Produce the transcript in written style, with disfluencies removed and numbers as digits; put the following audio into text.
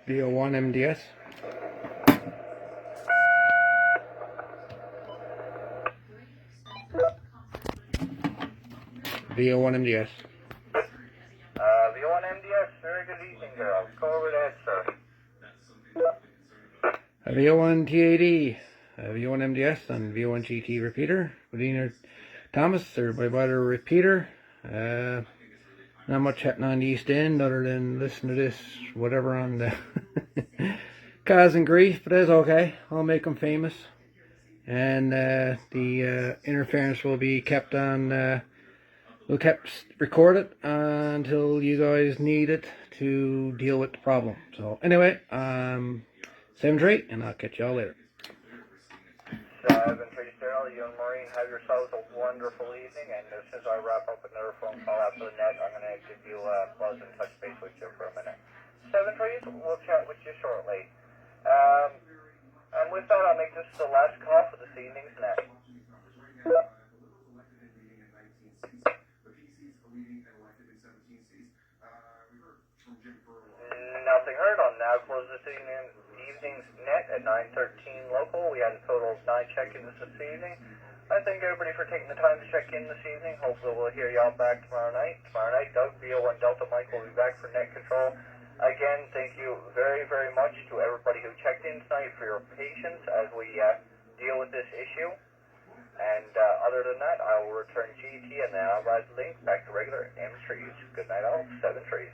VO1 MDS. VO1 MDS. V1 MDS, very good evening there. I'll go over that, sir. VO1 TAD, VO1 MDS and VO1 GT repeater. Good evening, Thomas. Everybody bought a repeater. Not much happening on the East End other than listen to this, whatever on the causing grief, but that's okay. I'll make them famous. And the interference will be kept on. We'll kept recorded until you guys need it to deal with the problem. So anyway, 7-3, and I'll catch y'all later. 7-3, Daryl, you and Maureen have yourselves a wonderful evening, and as soon as I wrap up another phone call after the net, I'm going to give you a buzz and touch base with you for a minute. 7-3, we'll chat with you shortly. And with that, I'll make this the last call for this evening's net. Nothing heard. I'll now close this evening's net at 9:13 local. We had a total of 9 check-ins this evening. I thank everybody for taking the time to check in this evening. Hopefully we'll hear y'all back tomorrow night. Tomorrow night, Doug, VO1 Delta Mike will be back for net control. Again, thank you very, very much to everybody who checked in tonight for your patience as we deal with this issue. And other than that, I will return GT and then I'll ride the link back to regular M3s. Good night all, 7 trees.